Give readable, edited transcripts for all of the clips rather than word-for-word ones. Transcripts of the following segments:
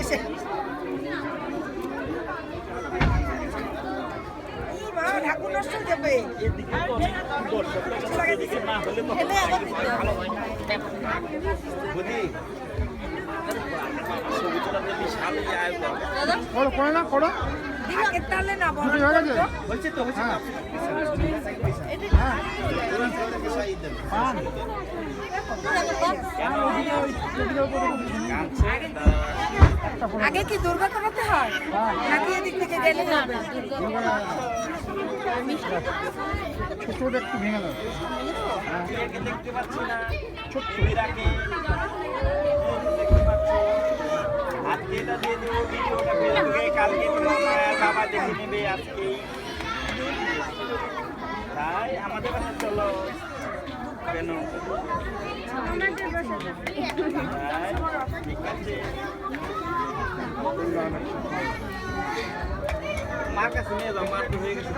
হয়েছে ঠাকুর নষ্ট হয়ে যাবে ঢাকের তালে না বড় হয়েছে তো আগে কি দুর্গা করাতে হয় নাকি এদিক থেকে গেলে হবে ছোট একটু ভেঙে দাও দেখতে পাচ্ছি না ছোট্ট আজকে এটা দিয়ে দেবো ভিডিওটা ফেসবুকে কালকে বাবা দেখে নেবে আজকেই তাই আমাদের কাছে চলো কেন ঠিক আছে মার কাছে নিয়ে যাও মার তো হয়ে গেছে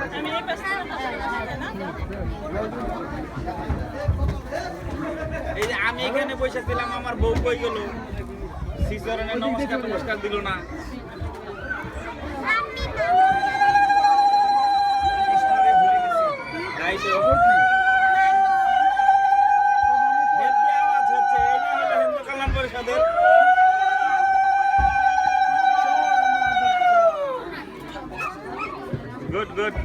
এই যে আমি এখানে বসে ছিলাম আমার বউ কই গেল শিশরণে নমস্কার দিল না আওয়াজ হচ্ছে এই না হলো হিন্দু কল্যাণ পরিষদের গুড গুড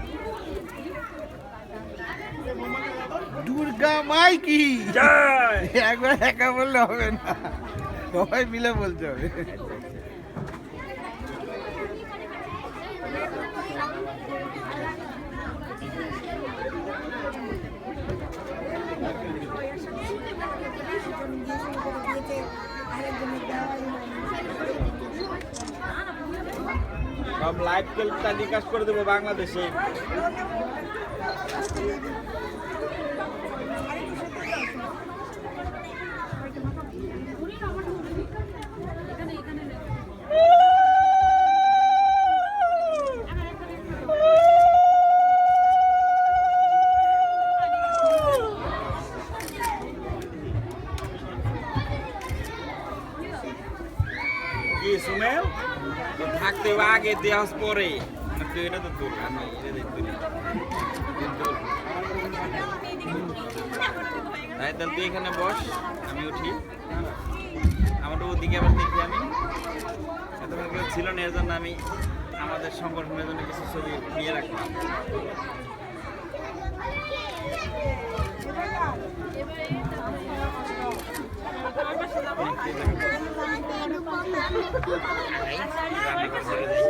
দুর্গা মাই কি জয় একবার একা বললে হবে না সবাই মিলে বলতে হবে সব লাইভ টেলিকাস্ট করে দেবো বাংলাদেশে কি সুমেল থাকতে আগে দেওয়ার পরে তুই এটা তো তোর আমি এটা দেখবি তাই তাহলে তুই এখানে বস আমি উঠি আমার ওদিকে আবার দেখি আমি এতক্ষণ কেউ ছিল না এর জন্য আমি আমাদের সংগঠনের জন্য কিছু ছবি নিয়ে রাখলাম রান্না করতে